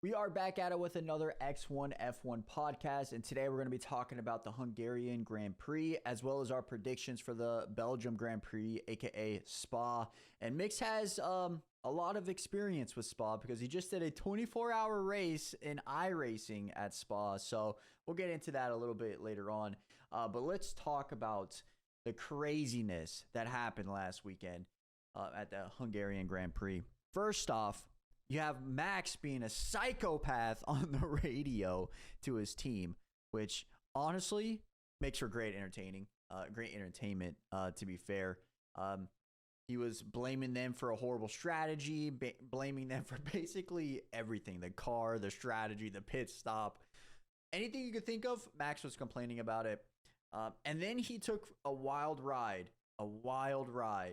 We are back at it with another X1 F1 podcast, and today we're going to be talking about the Hungarian Grand Prix as well as our predictions for the Belgium Grand Prix, aka Spa. And Mix has a lot of experience with Spa because he just did a 24-hour race in iRacing at Spa, so we'll get into that a little bit later on. But let's talk about the craziness that happened last weekend at the Hungarian Grand Prix. First off, you have Max being a psychopath on the radio to his team, which honestly makes for great entertainment. To be fair, he was blaming them for a horrible strategy, blaming them for basically everything: the car, the strategy, the pit stop, anything you could think of. Max was complaining about it, and then he took a wild ride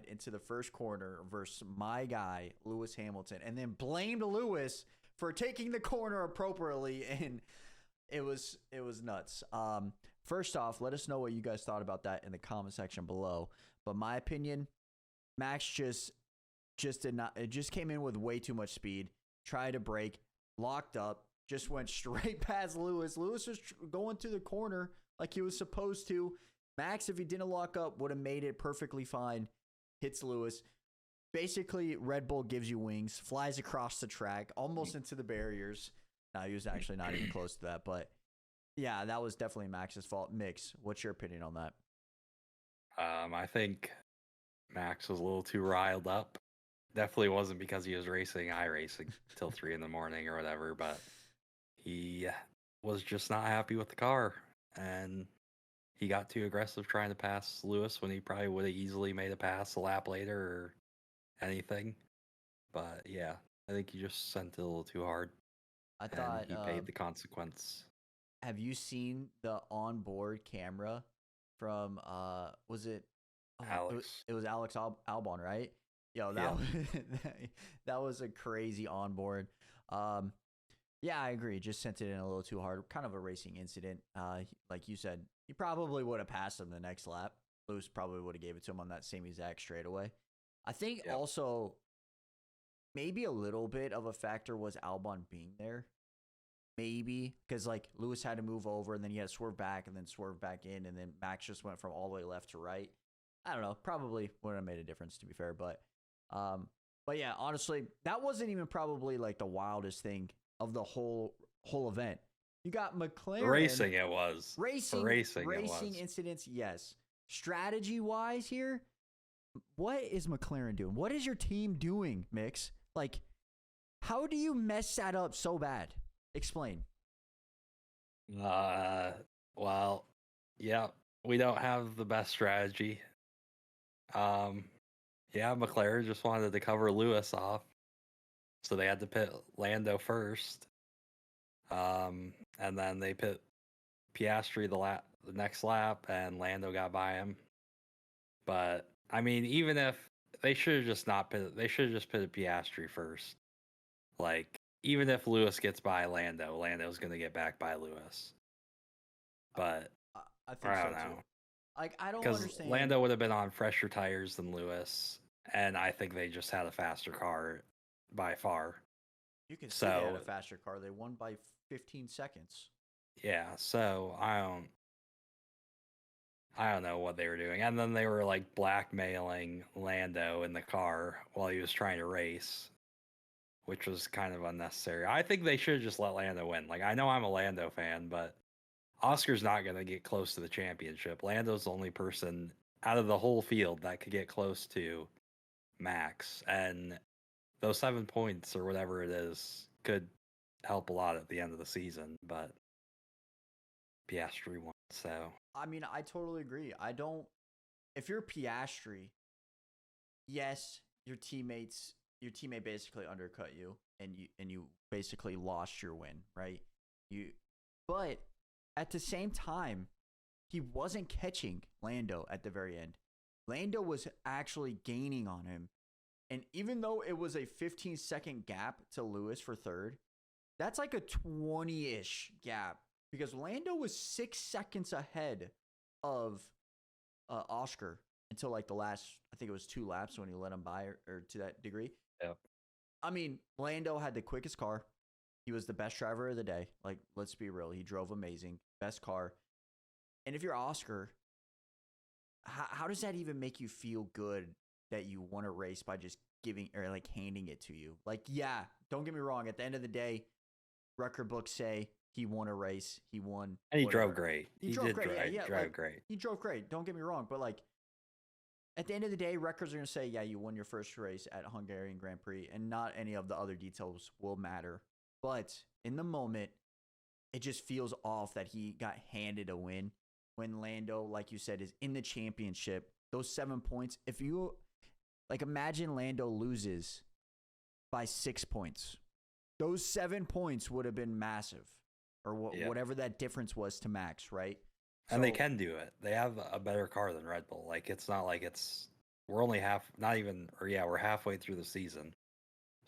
into the first corner versus my guy, Lewis Hamilton, and then blamed Lewis for taking the corner appropriately, and it was nuts. First off, let us know what you guys thought about that in the comment section below. But my opinion, Max just did not. It just came in with way too much speed, tried to brake, locked up, just went straight past Lewis. Lewis was going to the corner like he was supposed to. Max, if he didn't lock up, would have made it perfectly fine. Hits Lewis. Basically, Red Bull gives you wings, flies across the track, almost into the barriers. No, he was actually not even close to that. But, yeah, that was definitely Max's fault. Mix, what's your opinion on that? I think Max was a little too riled up. Definitely wasn't because he was racing iRacing till 3 in the morning or whatever, but he was just not happy with the car. And he got too aggressive trying to pass Lewis when he probably would have easily made a pass a lap later or anything. But yeah, I think he just sent it a little too hard. I And thought, he paid the consequence. have you seen the onboard camera from, was it? Alex. It was Alex Albon, right? Yo, that Yeah. was that was a crazy onboard. Yeah, I agree. Just sent it in a little too hard. Kind of a racing incident. Like you said, he probably would have passed him the next lap. Lewis probably would have gave it to him on that same exact straightaway. I think also maybe a little bit of a factor was Albon being there. Maybe because like Lewis had to move over and then he had to swerve back and then swerve back in and then Max just went from all the way left to right. I don't know. Probably wouldn't have made a difference, to be fair. But yeah, honestly, that wasn't even probably like the wildest thing of the whole event. You got McLaren Racing it was. Racing incidents, yes. Strategy wise here, what is McLaren doing? What is your team doing, Mix? Like, how do you mess that up so bad? Explain. Well, yeah, we don't have the best strategy. Yeah, McLaren just wanted to cover Lewis off, so they had to pit Lando first. And then they pit Piastri the next lap, and Lando got by him. But I mean, even if they should have just not pitted, they should have just pitted Piastri first. Like, even if Lewis gets by Lando, Lando's going to get back by Lewis. But I think I so don't know. too. Like, I don't Because understand. Lando would have been on fresher tires than Lewis, and I think they just had a faster car by far. You can see they had a faster car. They won by 15 seconds. Yeah, so I don't know what they were doing. And then they were like blackmailing Lando in the car while he was trying to race, which was kind of unnecessary. I think they should have just let Lando win. Like, I know I'm a Lando fan, but Oscar's not going to get close to the championship. Lando's the only person out of the whole field that could get close to Max. And those 7 points or whatever it is could help a lot at the end of the season. But Piastri won, so. I mean, I totally agree. If you're Piastri, yes, your teammate basically undercut you and you basically lost your win, right? But at the same time, he wasn't catching Lando at the very end. Lando was actually gaining on him. And even though it was a 15-second gap to Lewis for third, that's like a 20-ish gap because Lando was 6 seconds ahead of Oscar until like the last, I think it was 2 laps when he let him by or to that degree. Yep. I mean, Lando had the quickest car. He was the best driver of the day. Like, let's be real. He drove amazing. Best car. And if you're Oscar, how does that even make you feel good that you won a race by just giving or like handing it to you? Like, yeah, don't get me wrong. At the end of the day, record books say he won a race. He won. And he whatever. drove great. He drove great. Drive like, great. He drove great. Don't get me wrong. But like, at the end of the day, records are going to say, yeah, you won your first race at Hungarian Grand Prix, and not any of the other details will matter. But in the moment, it just feels off that he got handed a win when Lando, like you said, is in the championship. Those 7 points, if you, like, imagine Lando loses by 6 points. Those 7 points would have been massive, or whatever that difference was to Max, right? And they can do it. They have a better car than Red Bull. Like, it's not like we're only we're halfway through the season.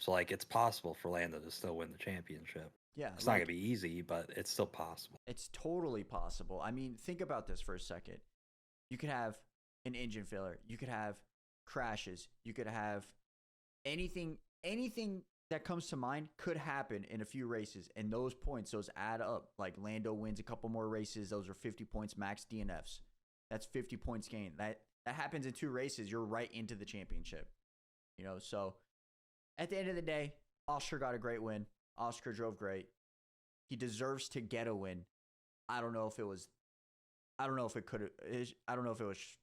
So, like, it's possible for Lando to still win the championship. Yeah. It's not going to be easy, but it's still possible. It's totally possible. I mean, think about this for a second. You could have an engine failure. You could have crashes. You could have anything that comes to mind could happen in a few races. And those points, those add up. Like, Lando wins a couple more races. Those are 50 points max DNFs. That's 50 points gained. That happens in 2 races. You're right into the championship. So at the end of the day, Oscar got a great win. Oscar drove great. He deserves to get a win. I don't know if it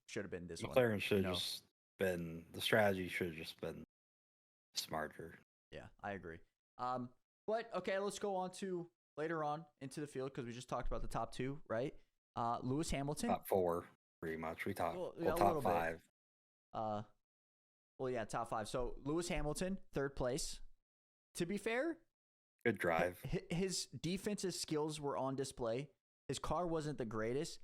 should have been this one. McLaren should have just been, the strategy should have just been smarter. Yeah, I agree. But okay, let's go on to later on into the field because we just talked about the top 2, right? Lewis Hamilton. Top 4, pretty much. We talked top 5. Top 5. So Lewis Hamilton, 3rd place. To be fair, good drive. His defensive skills were on display. His car wasn't the greatest,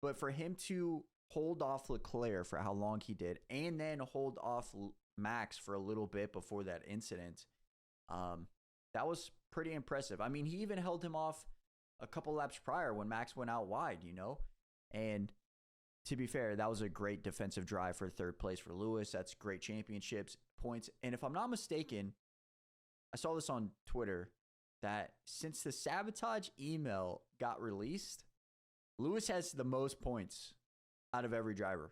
but for him to hold off Leclerc for how long he did, and then hold off Max for a little bit before that incident, that was pretty impressive. I mean, he even held him off a couple laps prior when Max went out wide, And to be fair, that was a great defensive drive for 3rd place for Lewis. That's great championships points. And if I'm not mistaken, I saw this on Twitter that since the sabotage email got released, Lewis has the most points out of every driver.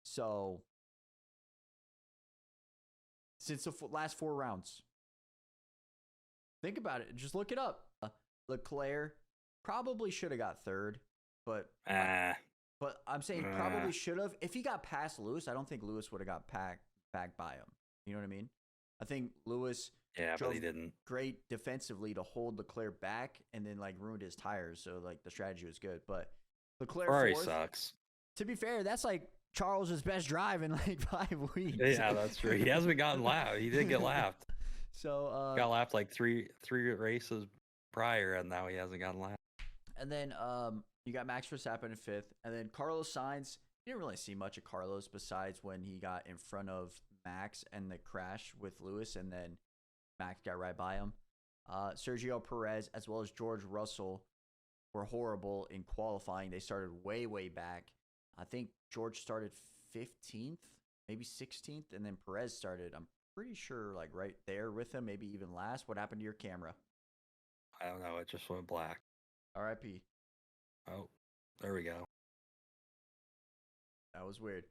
So, since the last 4 rounds, think about it. Just look it up. Leclerc probably should have got 3rd, but I'm saying probably should have. If he got past Lewis, I don't think Lewis would have got back by him. You know what I mean? I think Lewis but he didn't. Great defensively to hold Leclerc back and then like ruined his tires. So like the strategy was good, but Leclerc Ferrari 4th, sucks. To be fair, that's like Charles's best drive in like 5 weeks. Yeah, that's true. He hasn't gotten lapped. He did get lapped. So got lapped like three races prior, and now he hasn't gotten lapped. And then you got Max Verstappen in 5th, and then Carlos Sainz. You didn't really see much of Carlos besides when he got in front of Max and the crash with Lewis, and then Max got right by him. Sergio Perez as well as George Russell were horrible in qualifying. They started way, way back. I think George started 15th, maybe 16th, and then Perez started, I'm pretty sure, like right there with him, maybe even last. What happened to your camera? I don't know. It just went black. RIP. Oh, there we go. That was weird.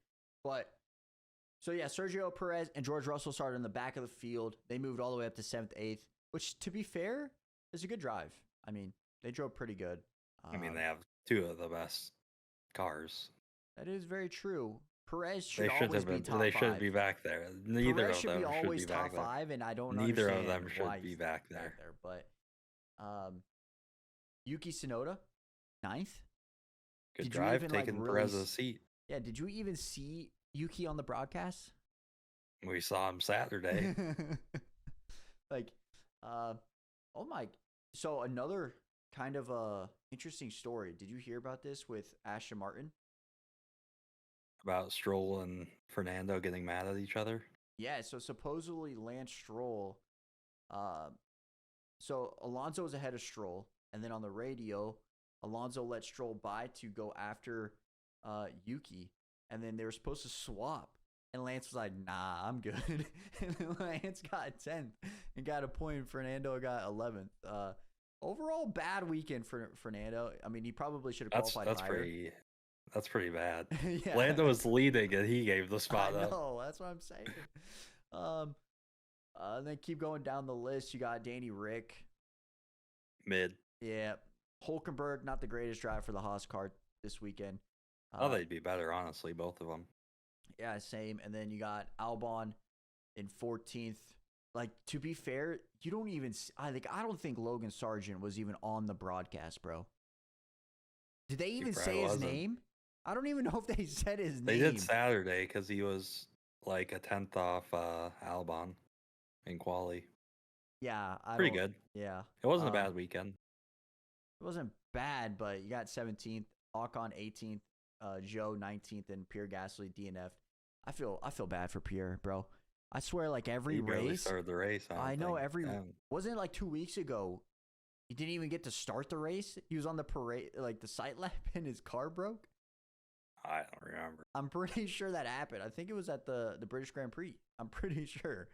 But, so yeah, Sergio Perez and George Russell started in the back of the field. They moved all the way up to 7th, 8th, which, to be fair, is a good drive. I mean, they drove pretty good. They have 2 of the best cars. That is very true. Perez should always be top 5. They should be back there. Neither Perez of them should be always should be back top 5, and I don't Neither understand of them why should be he's back there. But Yuki Tsunoda, 9th. Good drive, taking Perez's seat. Yeah, did you even see Yuki on the broadcast? We saw him Saturday. So another kind of interesting story. Did you hear about this with Aston Martin? About Stroll and Fernando getting mad at each other? Yeah, so supposedly Lance Stroll, so Alonso was ahead of Stroll, and then on the radio, Alonso let Stroll by to go after Yuki, and then they were supposed to swap. And Lance was like, nah, I'm good. And then Lance got 10th and got a point. Fernando got 11th. Overall, bad weekend for Fernando. I mean, he probably should have qualified higher. That's pretty bad. Yeah. Lando was leading and he gave the spot I up. know. That's what I'm saying. And then keep going down the list. You got Danny Rick. Mid. Yeah. Hulkenberg, not the greatest drive for the Haas car this weekend. Oh, they'd be better, honestly, both of them. Yeah, same. And then you got Albon in 14th. Like, to be fair, you don't even. I don't think Logan Sargent was even on the broadcast, bro. Did they even say his name? I don't even know if they said his name. They did Saturday because he was like a 10th off Albon in quali. Yeah, pretty good. Yeah, it wasn't a bad weekend. It wasn't bad, but you got 17th, Ocon 18th, Joe 19th, and Pierre Gasly DNF. I feel bad for Pierre, bro. I swear, like every race. He started the race. I know wasn't it like 2 weeks ago? He didn't even get to start the race. He was on the parade, like the sight lap, and his car broke. I don't remember. I'm pretty sure that happened. I think it was at the British Grand Prix. I'm pretty sure.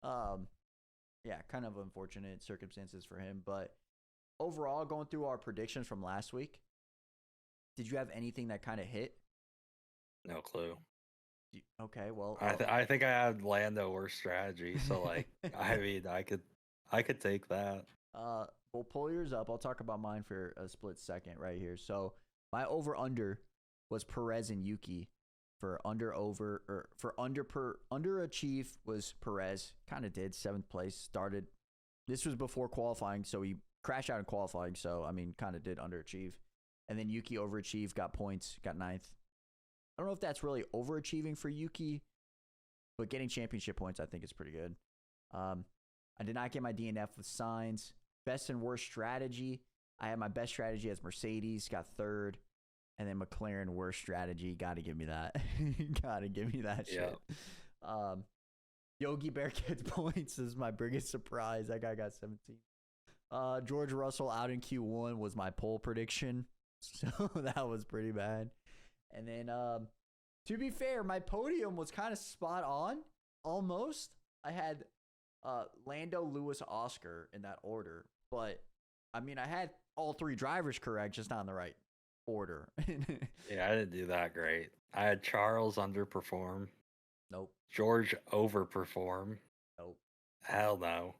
Yeah, kind of unfortunate circumstances for him. But overall, going through our predictions from last week, did you have anything that kind of hit? No clue. Okay, well, I think I had Lando worst strategy. So like, I mean, I could take that. Well, pull yours up. I'll talk about mine for a split second right here. So my over under was Perez and Yuki. For underachieve was Perez. Kind of did 7th place. Started. This was before qualifying, so he crashed out in qualifying. So I mean, kind of did underachieve. And then Yuki overachieved, got points, got 9th. I don't know if that's really overachieving for Yuki, but getting championship points I think is pretty good. I did not get my DNF with Sainz. Best and worst strategy. I had my best strategy as Mercedes, got 3rd. And then McLaren, worst strategy. Got to give me that. Got to give me that shit. Yogi Bear gets points. This is my biggest surprise. That guy got 17. George Russell out in Q1 was my pole prediction. So that was pretty bad. And then, to be fair, my podium was kind of spot on. Almost. I had Lando, Lewis, Oscar in that order. But, I mean, I had all 3 drivers correct, just not in the right order. Yeah, I didn't do that great. I had Charles underperform. Nope. George overperform. Nope. Hell no.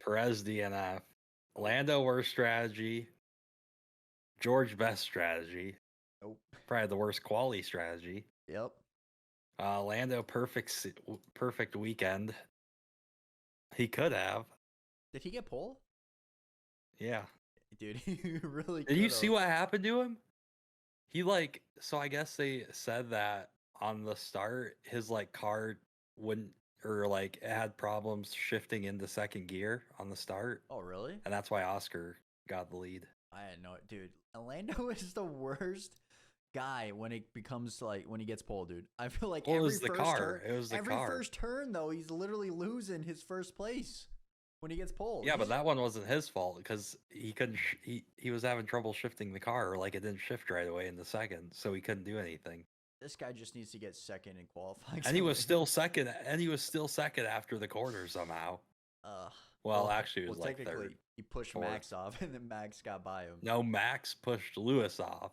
Perez DNF. Lando worst strategy. George best strategy. Nope. Probably the worst quality strategy. Yep. Lando perfect weekend. He could have. Did he get pole? Yeah. Dude, he really Did you see what happened to him? He so I guess they said that on the start, his car wouldn't, or it had problems shifting into second gear on the start. Oh, really? And that's why Oscar got the lead. I had no, dude. Lando is the worst guy when it becomes when he gets pole, dude. I feel like it was the car. Every first turn though, he's literally losing his first place when he gets pole. Yeah, but that one wasn't his fault because he couldn't. He was having trouble shifting the car, or it didn't shift right away in the second, so he couldn't do anything. This guy just needs to get second in qualifying. And he was still second. And he was still second after the corner somehow. Well, actually, it was technically, 3rd. He pushed 4th. Max off, and then Max got by him. No, Max pushed Lewis off.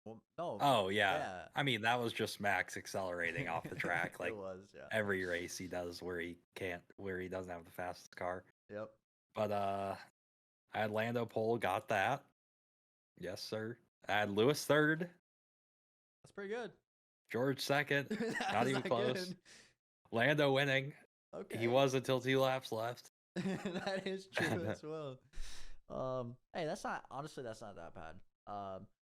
Well, no. Oh yeah. I mean, that was just Max accelerating off the track. It was, yeah. Every race he does where he doesn't have the fastest car. Yep. But I had Lando pole, got that. Yes, sir. I had Lewis 3rd. That's pretty good. George 2nd. Not even close. Good. Lando winning. Okay. He was until 2 laps left. That is true as well. Hey, that's not that bad.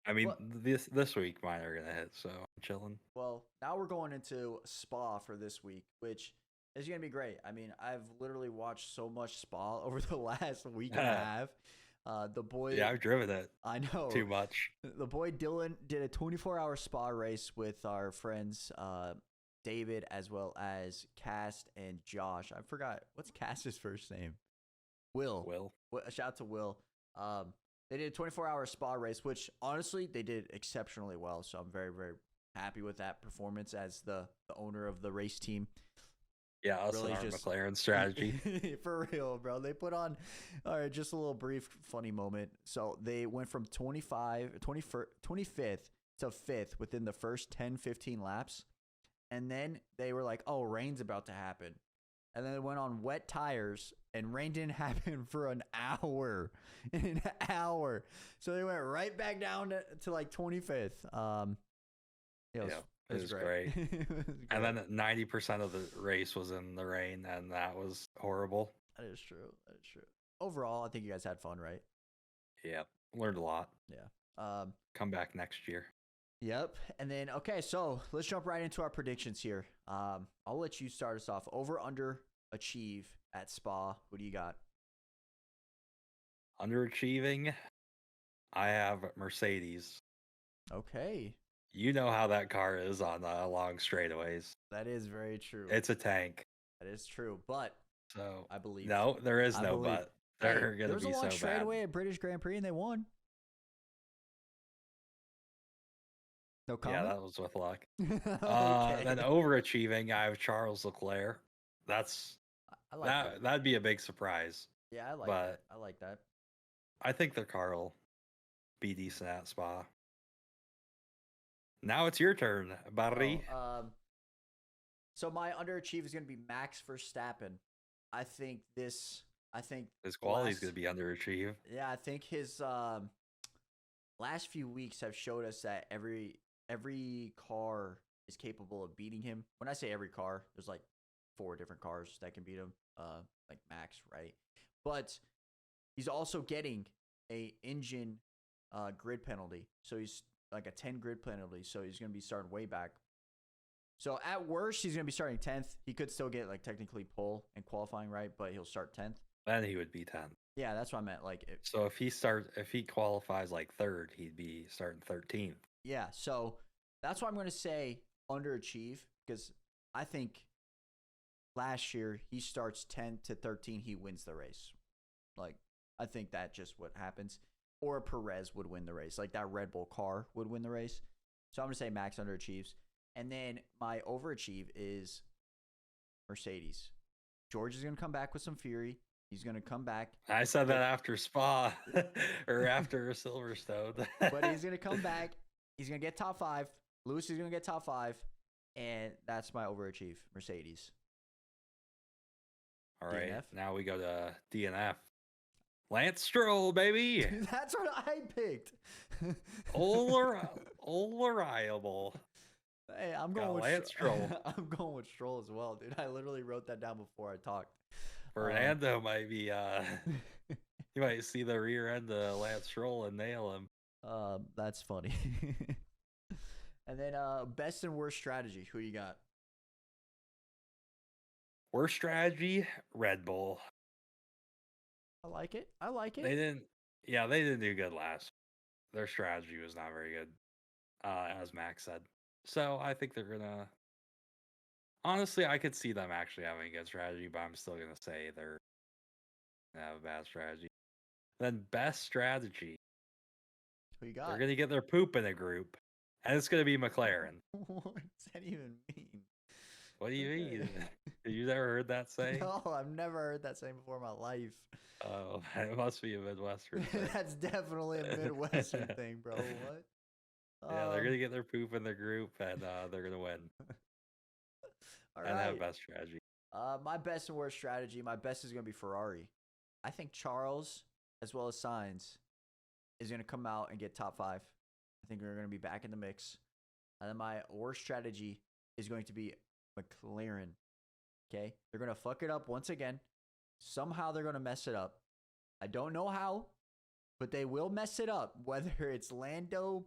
I mean, this week mine are gonna hit, so I'm chilling. Well, now we're going into Spa for this week, which is gonna be great. I mean, I've literally watched so much Spa over the last week and a half. The boy, yeah, I've driven it. I know too much. The boy Dylan did a 24-hour Spa race with our friends David as well as Cass and Josh. I forgot what's Cass's first name. Will. Shout out to Will. They did a 24-hour Spa race, which honestly they did exceptionally well. So I'm very, very happy with that performance as the owner of the race team. Yeah, us and our McLaren strategy. For real, bro. They put on, all right, just a little brief funny moment. So they went from 25th to 5th within the first 10, 15 laps. And then they were like, oh, rain's about to happen. And then they went on wet tires, and rain didn't happen for an hour. An hour. So they went right back down to like 25th. It was great. It was great. And then 90% of the race was in the rain, and that was horrible. That is true. Overall, I think you guys had fun, right? Yeah, learned a lot. Yeah. Come back next year. Yep. And then, okay, so let's jump right into our predictions here. I'll let you start us off. Over, under, achieve at Spa. What do you got? Underachieving, I have Mercedes. Okay. You know how that car is on long straightaways. That is very true. It's a tank. That is true, but so I believe. No, there is no but. They're going to be so bad. There was a long straightaway at British Grand Prix, and they won. No comment? Yeah, that was with luck. Okay. Then overachieving, I have Charles Leclerc. I like that. That'd be a big surprise. Yeah, I like that. I think their car will be decent at Spa. Now it's your turn, Barry. So my underachieve is going to be Max Verstappen. I think his quality is going to be underachieved. Yeah, I think his last few weeks have showed us that every car is capable of beating him. When I say every car, there's like 4 different cars that can beat him, like Max, right? But he's also getting a engine grid penalty. So he's like a 10 grid penalty. So he's going to be starting way back. So at worst, he's going to be starting 10th. He could still get like technically pole and qualifying, right? But he'll start 10th. Then he would be 10th. Yeah, that's what I meant. Like, so if he qualifies like 3rd, he'd be starting 13th. Yeah, so that's why I'm going to say underachieve, because I think last year he starts 10 to 13, he wins the race. Like, I think that just what happens. Or Perez would win the race. Like, that Red Bull car would win the race. So I'm going to say Max underachieves. And then my overachieve is Mercedes. George is going to come back with some fury. He's going to come back. I said that after Spa or after Silverstone. But he's going to come back. He's going to get top 5. Lewis is going to get top 5. And that's my overachieve, Mercedes. All right. DNF? Now we go to DNF. Lance Stroll, baby. That's what I picked. All reliable. Hey, I'm going with Lance Stroll. I'm going with Stroll as well, dude. I literally wrote that down before I talked. Fernando might be you might see the rear end of Lance Stroll and nail him. That's funny. And then best and worst strategy. Who you got? Worst strategy, Red Bull. I like it. They didn't do good last. Their strategy was not very good, as Max said. So I think they're gonna. Honestly, I could see them actually having a good strategy, but I'm still gonna say they're gonna have a bad strategy. Then best strategy. Who you got? They're gonna get their poop in a group, and it's gonna be McLaren. What does that even mean? What do you mean? Have you ever heard that saying? No, I've never heard that saying before in my life. Oh, it must be a Midwestern thing. That's definitely a Midwestern thing, bro. What? Yeah, they're gonna get their poop in the group, and they're gonna win. All and right. have best strategy. My best and worst strategy. My best is gonna be Ferrari. I think Charles, as well as Sainz, is gonna come out and get top 5. I think we're gonna be back in the mix. And then my worst strategy is going to be McLaren. Okay, they're gonna fuck it up once again. Somehow they're gonna mess it up. I don't know how, but they will mess it up. Whether it's Lando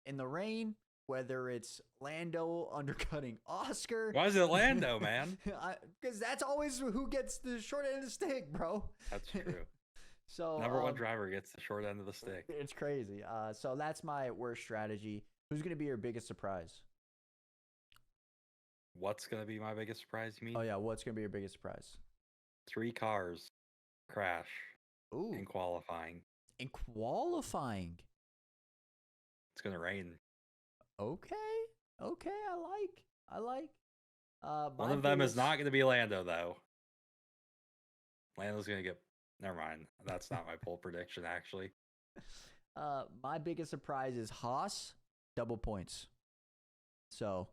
in the rain, whether it's Lando undercutting Oscar. Why is it Lando, man? Because that's always who gets the short end of the stick, bro. That's true. So number one driver gets the short end of the stick. It's crazy. So that's my worst strategy. Who's gonna be your biggest surprise? What's gonna be my biggest surprise? You mean? Oh yeah, what's gonna be your biggest surprise? 3 cars crash. Ooh. In qualifying. In qualifying. It's gonna rain. Okay. Okay, I like. One My of them is biggest, not going to be Lando, though. Lando's going to get. Never mind. That's not my poll prediction, actually. my biggest surprise is Haas double points. So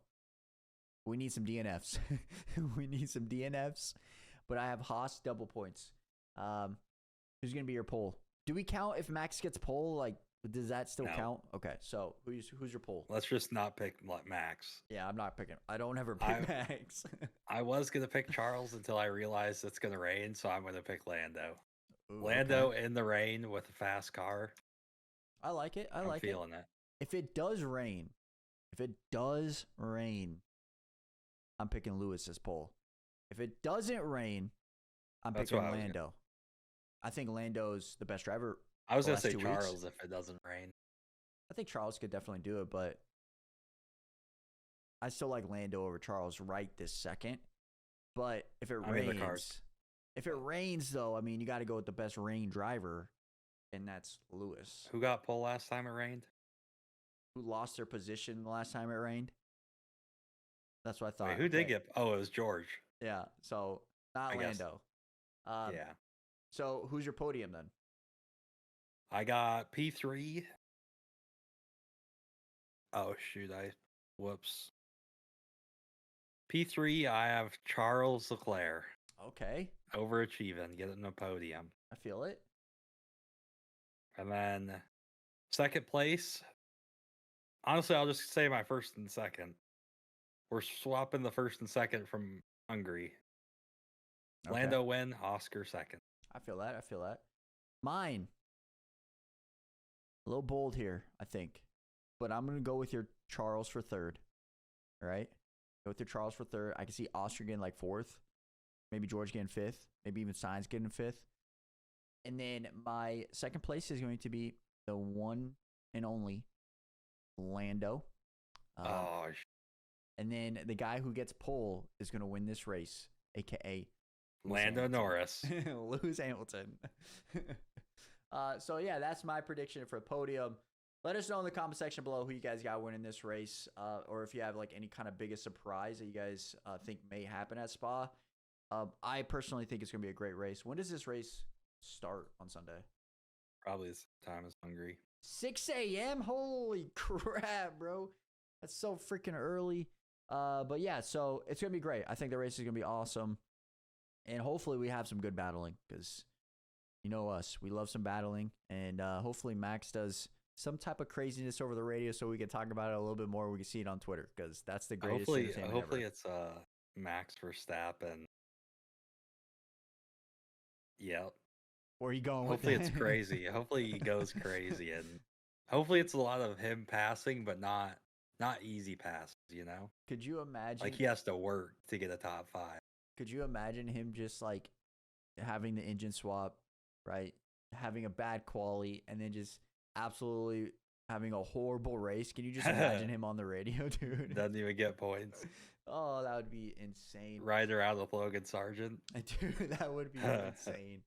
we need some DNFs. We need some DNFs. But I have Haas double points. Who's gonna be your poll? Do we count if Max gets pole? Like, does that still No. count? Okay, so who's your poll? Let's just not pick Max. Yeah, I'm not picking. I don't ever pick Max. I was going to pick Charles until I realized it's going to rain, so I'm going to pick Lando. Ooh, Lando okay. in the rain with a fast car. I like it. I I'm like it. feeling it. If it does rain, I'm picking Lewis's pole. If it doesn't rain, I'm That's picking what I was Lando. I think Lando's the best driver. I was the going to last say 2 weeks. Charles if it doesn't rain. I think Charles could definitely do it, but I still like Lando over Charles right this second. But if it rains though, I mean, you got to go with the best rain driver, and that's Lewis. Who got pole last time it rained? Who lost their position the last time it rained? That's what I thought. Wait, who did get? Oh, it was George. Yeah, so not Lando. Yeah. So who's your podium then? I got P3. Oh, shoot. Whoops. P3, I have Charles Leclerc. Okay. Overachieving, getting a podium. I feel it. And then second place. Honestly, I'll just say my first and second. We're swapping the first and second from Hungary. Okay. Lando win, Oscar second. I feel that. Mine. A little bold here, I think. But I'm going to go with your Charles for third. All right? Go with your Charles for third. I can see Oscar getting like fourth. Maybe George getting fifth. Maybe even Sainz getting fifth. And then my second place is going to be the one and only Lando. And then the guy who gets pole is going to win this race, a.k.a. Lando Norris. Lewis Hamilton. So, yeah, that's my prediction for podium. Let us know in the comment section below who you guys got winning this race, or if you have like any kind of biggest surprise that you guys think may happen at Spa. I personally think it's going to be a great race. When does this race start on Sunday? Probably the same time as Hungary. 6 a.m.? Holy crap, bro. That's so freaking early. But yeah, so it's going to be great. I think the race is going to be awesome. And hopefully we have some good battling because you know us. We love some battling. And hopefully Max does some type of craziness over the radio so we can talk about it a little bit more. We can see it on Twitter because that's the greatest entertainment Hopefully ever. it's Max Verstappen. Yeah. Where are you going Hopefully with it's crazy. Hopefully he goes crazy, and hopefully it's a lot of him passing, but not easy passes, you know? Could you imagine? Like he has to work to get a top 5. Could you imagine him just like having the engine swap, right? Having a bad quality and then just absolutely having a horrible race. Can you just imagine him on the radio, dude? Doesn't even get points. Oh, that would be insane. Rider out with Logan Sargent. Dude, that would be insane.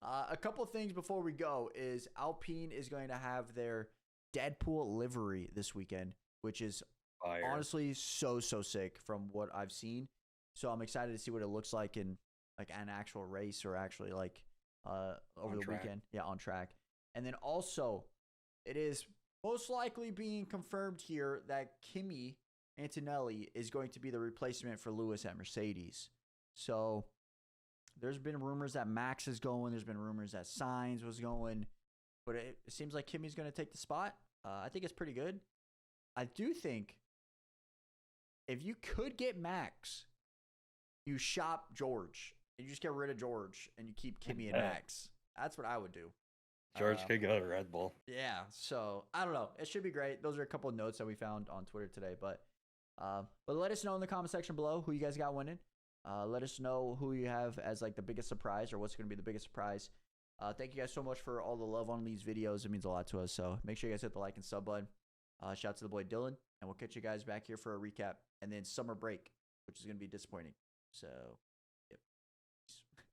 A couple things before we go is Alpine is going to have their Deadpool livery this weekend, which is Fire. honestly so sick from what I've seen. So I'm excited to see what it looks like in like an actual race or actually like over the weekend. Yeah, on track. And then also it is most likely being confirmed here that Kimi Antonelli is going to be the replacement for Lewis at Mercedes. So there's been rumors that Max is going. There's been rumors that Sainz was going. But it seems like Kimi's going to take the spot. I think it's pretty good. I do think if you could get Max, you shop George. And you just get rid of George and you keep Kimi and Max. That's what I would do. George could go to Red Bull. Yeah, so I don't know. It should be great. Those are a couple of notes that we found on Twitter today. But let us know in the comment section below who you guys got winning. Let us know who you have as like the biggest surprise or what's going to be the biggest surprise. Thank you guys so much for all the love on these videos. It means a lot to us. So make sure you guys hit the like and sub button. Shout out to the boy Dylan. And we'll catch you guys back here for a recap. And then summer break, which is going to be disappointing. So